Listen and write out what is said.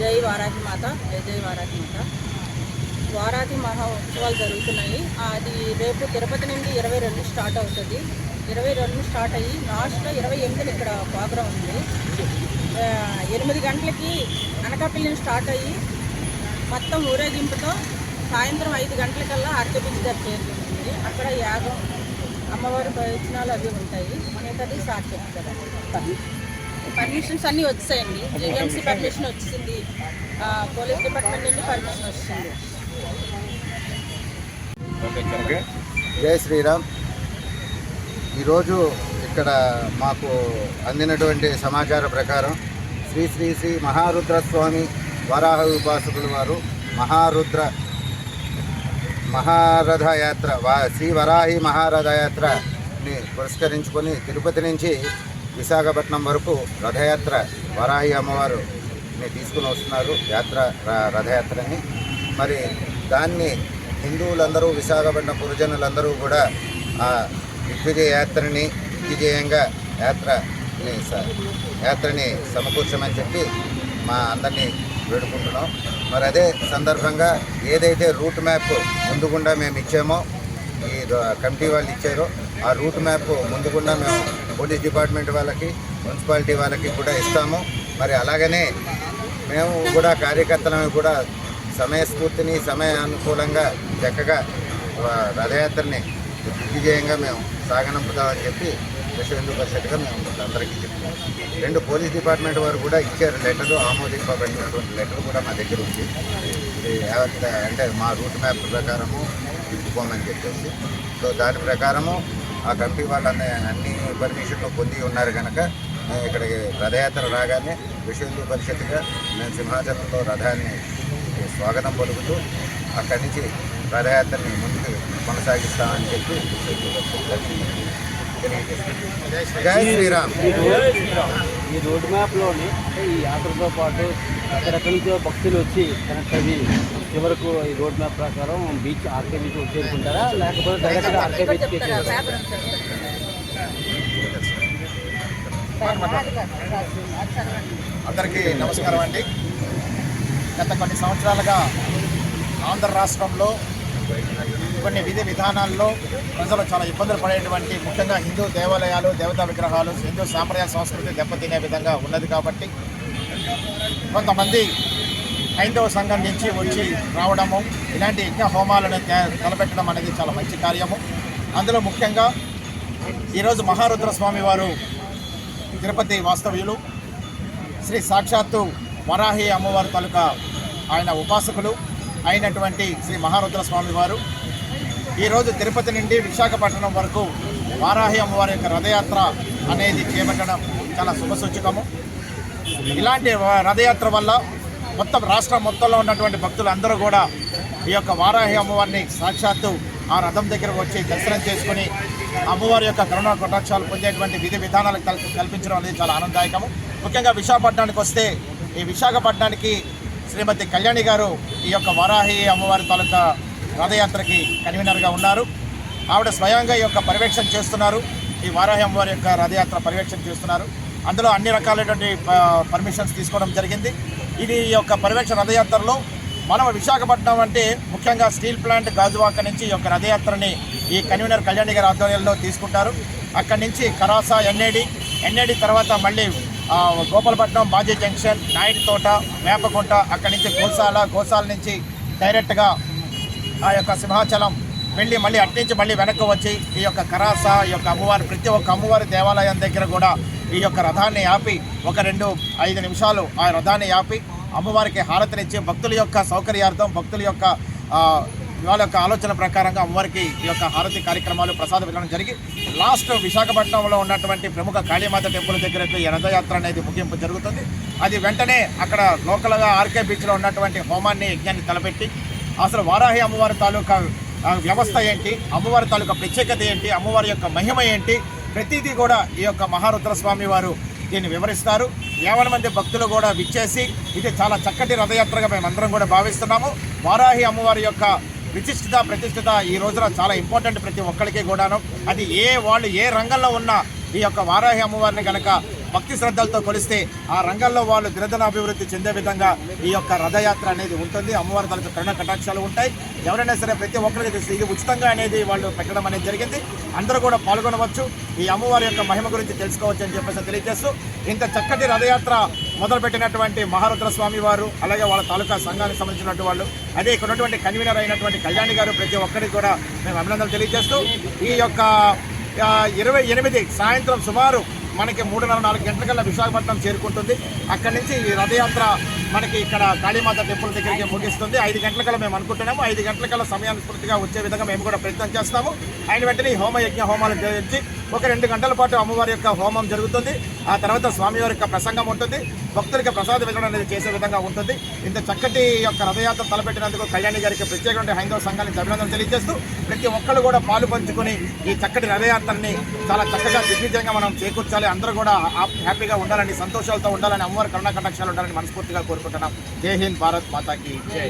జై వారాహి మాత, జై వారాహి మాత. వారాహి మహా ఉత్సవాలు జరుగుతున్నాయి. అది రేపు తిరుపతి నుండి 22 స్టార్ట్ అవుతుంది. 22 స్టార్ట్ అయ్యి లాస్ట్ 28 ఇక్కడ ప్రోగ్రాం ఉంది. 8 గంటలకి అనకాపల్లి స్టార్ట్ అయ్యి మొత్తం ఊరేగింపుతో సాయంత్రం 5 గంటలకల్లా ఆర్కేబీచ్ దగ్గర చేరుకుంటుంది. అక్కడ యాగం, అమ్మవారి ప్రయోజనాలు అవి ఉంటాయి. మిగతాది సార్ చెప్తారు. పర్మిషన్స్ అన్నీ వచ్చాయండి. జీవీఎంసీ పర్మిషన్ వచ్చింది, పోలీస్ డిపార్ట్మెంట్ నుండి పర్మిషన్ వచ్చింది. జై శ్రీరామ్. ఈరోజు ఇక్కడ మాకు అందినటువంటి సమాచార ప్రకారం శ్రీ శ్రీ శ్రీ మహారుద్రస్వామి వరాహ ఉపాసకుల వారు మహారథయాత్ర శ్రీ వరాహి మహారథయాత్రని పురస్కరించుకొని తిరుపతి నుంచి విశాఖపట్నం వరకు రథయాత్ర వరాహి అమ్మవారుని తీసుకుని వస్తున్నారు. రథయాత్రని మరి దాన్ని హిందువులందరూ, విశాఖపట్నం పురజనులందరూ కూడా ఆ దిగ్విజయంగా యాత్రని సమకూర్చమని చెప్పి మా అందరినీ వేడుకుంటున్నాం. మరి అదే సందర్భంగా ఏదైతే రూట్ మ్యాప్ ముందుగుండా మేము ఇచ్చామో, ఈ కమిటీ వాళ్ళు ఇచ్చారో ఆ రూట్ మ్యాప్ ముందుగుండా మేము పోలీస్ డిపార్ట్మెంట్ వాళ్ళకి, మున్సిపాలిటీ వాళ్ళకి కూడా ఇస్తాము. మరి అలాగనే మేము కూడా కార్యకర్తలను కూడా సమయస్ఫూర్తిని, సమయానుకూలంగా చక్కగా రథయాత్రని దిగ్విజయంగా మేము సాగనంపుతామని చెప్పి విశ్వ హిందూ పరిషత్గా మేము అందరికీ చెప్తున్నాం. 2 పోలీస్ డిపార్ట్మెంట్ వారు కూడా ఇచ్చారు లెటరు, ఆమోదింపబడినటువంటి లెటర్ కూడా మా దగ్గర ఉంది. ఇది అంటే మా రూట్ మ్యాప్ ప్రకారము తిప్పుకోమని చెప్పేసి. సో దాని ప్రకారము ఆ కమిటీ వాళ్ళు అన్ని పర్మిషన్లు పొంది ఉన్నారు కనుక ఇక్కడికి రథయాత్ర రాగానే విశ్వ హిందూ పరిషత్గా మేము సింహాచలంలో రథాన్ని స్వాగతం పలుకుతూ అక్కడి నుంచి రథయాత్రని ముందుకు కొనసాగిస్తామని చెప్పి జై శ్రీరామ్. ఈ రోడ్ మ్యాప్లోని అంటే ఈ యాత్రతో పాటు ఎక్కడెక్కడి నుంచో భక్తులు వచ్చి కనెక్ట్ అయ్యి చివరకు ఈ రోడ్ మ్యాప్ ప్రకారం బీచ్ ఆర్కే బీచ్ చేరుకుంటారా, లేకపోతే డైరెక్ట్గా ఆర్కే బీచ్కి అందరికీ నమస్కారం అండి. గత కొన్ని సంవత్సరాలుగా ఆంధ్ర రాష్ట్రంలో కొన్ని విధి విధానాల్లో ప్రజలు చాలా ఇబ్బందులు పడేటువంటి, ముఖ్యంగా హిందూ దేవాలయాలు, దేవతా విగ్రహాలు, హిందూ సాంప్రదాయ సంస్కృతి దెబ్బతినే విధంగా ఉన్నది. కాబట్టి కొంతమంది హైందవ సంఘం నుంచి వచ్చి రావడము, ఇలాంటి యజ్ఞ హోమాలను తలపెట్టడం అనేది చాలా మంచి కార్యము. అందులో ముఖ్యంగా ఈరోజు మహారుద్రస్వామి వారు తిరుపతి వాస్తవ్యులు, శ్రీ సాక్షాత్తు వరాహి అమ్మవారి తాలూకా ఆయన ఉపాసకులు అయినటువంటి శ్రీ మహారుద్రస్వామి వారు ఈరోజు తిరుపతి నుండి విశాఖపట్నం వరకు వారాహి అమ్మవారి యొక్క రథయాత్ర అనేది చేపట్టడం చాలా శుభసూచకము. ఇలాంటి రథయాత్ర వల్ల మొత్తం రాష్ట్రం మొత్తంలో ఉన్నటువంటి భక్తులందరూ కూడా ఈ యొక్క వారాహి అమ్మవారిని సాక్షాత్తు ఆ రథం దగ్గరకు వచ్చి దర్శనం చేసుకుని అమ్మవారి యొక్క కరుణా కటాక్షాలు పొందేటువంటి విధి విధానాలు కల్పించడం అనేది చాలా ఆనందదాయకము. ముఖ్యంగా విశాఖపట్నానికి వస్తే ఈ విశాఖపట్నానికి శ్రీమతి కళ్యాణి గారు ఈ యొక్క వారాహి అమ్మవారి తాలూకా రథయాత్రకి కన్వీనర్గా ఉన్నారు. ఆవిడ స్వయంగా ఈ యొక్క పర్యవేక్షణ చేస్తున్నారు. ఈ వారాహి అమ్మవారి యొక్క రథయాత్ర పర్యవేక్షణ చేస్తున్నారు. అందులో అన్ని రకాలైనటువంటి పర్మిషన్స్ తీసుకోవడం జరిగింది. ఇది ఈ యొక్క పర్యవేక్షణ రథయాత్రలో మనం విశాఖపట్నం అంటే ముఖ్యంగా స్టీల్ ప్లాంట్ గాజువాక నుంచి ఈ యొక్క రథయాత్రని ఈ కన్వీనర్ కళ్యాణి గారి ఆధ్వర్యంలో తీసుకుంటారు. అక్కడి నుంచి కరాస, ఎన్ఏడి తర్వాత మళ్ళీ గోపాలపట్నం, బాజీ జంక్షన్, నాయుడు తోట, వేపకుంట, అక్కడి నుంచి గోసాల నుంచి డైరెక్ట్గా ఆ యొక్క సింహాచలం వెళ్ళి మళ్ళీ అట్నుంచి మళ్ళీ వెనక్కి వచ్చి ఈ యొక్క కరాస, ఈ యొక్క అమ్మవారి ప్రతి ఒక్క అమ్మవారి దేవాలయం దగ్గర కూడా ఈ యొక్క రథాన్ని ఆపి 1-2-5 నిమిషాలు ఆ రథాన్ని ఆపి అమ్మవారికి హారతినిచ్చి భక్తుల యొక్క సౌకర్యార్థం, భక్తుల యొక్క వాళ్ళ యొక్క ఆలోచన ప్రకారంగా అమ్మవారికి ఈ యొక్క హారతి కార్యక్రమాలు, ప్రసాద వితరణ జరిగి లాస్ట్ విశాఖపట్నంలో ఉన్నటువంటి ప్రముఖ కాళీమాత టెంపుల్ దగ్గర ఈ రథయాత్ర అనేది ముగింపు జరుగుతుంది. అది వెంటనే అక్కడ లోకల్గా ఆర్కే బీచ్లో ఉన్నటువంటి హోమాన్ని, యజ్ఞాన్ని తలపెట్టి అసలు వారాహి అమ్మవారి తాలూకా వ్యవస్థ ఏంటి, అమ్మవారి తాలూకా ప్రత్యేకత ఏంటి, అమ్మవారి యొక్క మహిమ ఏంటి, ప్రతిదీ కూడా ఈ యొక్క మహారుద్రస్వామి వారు దీన్ని వివరిస్తారు. 50 మంది భక్తులు కూడా విచ్చేసి ఇది చాలా చక్కటి రథయాత్రగా మేమందరం కూడా భావిస్తున్నాము. వారాహి అమ్మవారి యొక్క ప్రతిష్ఠిత ఈ రోజున చాలా ఇంపార్టెంట్ ప్రతి ఒక్కరికి కూడాను. అది వాళ్ళు ఏ రంగంలో ఉన్నా ఈ యొక్క వారాహి అమ్మవారిని కనుక భక్తి శ్రద్ధలతో కొలిస్తే ఆ రంగాల్లో వాళ్ళు దినదిన అభివృద్ధి చెందే విధంగా ఈ యొక్క రథయాత్ర అనేది ఉంటుంది. అమ్మవారి తలకు కరుణ కటాక్షాలు ఉంటాయి. ఎవరైనా సరే ప్రతి ఒక్కరికి తెలుసు ఇది ఉచితంగా అనేది వాళ్ళు పెట్టడం అనేది జరిగింది. అందరూ కూడా పాల్గొనవచ్చు, ఈ అమ్మవారి యొక్క మహిమ గురించి తెలుసుకోవచ్చు అని చెప్పేసి తెలియజేస్తూ ఇంత చక్కటి రథయాత్ర మొదలుపెట్టినటువంటి మహారుద్ర స్వామి వారు, అలాగే వాళ్ళ తాలూకా సంఘానికి సంబంధించినటువంటి వాళ్ళు, అదే ఇక్కడ ఉన్నటువంటి కన్వీనర్ అయినటువంటి కళ్యాణి గారు, ప్రతి ఒక్కరికి కూడా మేము అభినందనలు తెలియజేస్తూ ఈ యొక్క 28 సాయంత్రం సుమారు మనకి 3:30-4 గంటలకల్లా విశాఖపట్నం చేరుకుంటుంది. అక్కడి నుంచి ఈ రథయాత్ర మనకి ఇక్కడ కాళీమాత టెంపుల్ దగ్గరికి ముగిస్తుంది. 5 గంటలకల్లా మేము అనుకుంటున్నాము. 5 గంటలకల్లా సమయానుస్ఫూర్తిగా వచ్చే విధంగా మేము కూడా ప్రయత్నం చేస్తాము. ఆయన వెంటనే హోమాలు చేయించి ఒక 2 గంటల పాటు అమ్మవారి యొక్క హోమం జరుగుతుంది. ఆ తర్వాత స్వామివారి యొక్క ప్రసంగం ఉంటుంది. భక్తులకి ప్రసాద వితరణ అనేది చేసే విధంగా ఉంటుంది. ఇంత చక్కటి యొక్క రథయాత్ర తలపెట్టినందుకు కళ్యాణి గారికి ప్రత్యేకమైన హైందవ సంఘానికి అభినందనలు తెలియజేస్తూ ప్రతి ఒక్కరు కూడా పాలు పంచుకొని ఈ చక్కటి రథయాత్రని చాలా చక్కగా దిగ్విజయంగా మనం చేకూర్చాలి. అందరూ కూడా హ్యాపీగా ఉండాలని, సంతోషాలతో ఉండాలని, అమ్మవారి కరుణా కటాక్షాలు ఉండాలని మనస్ఫూర్తిగా కోరుకుంటున్నాం. జై హింద్, భారత్ మాతాకి జై.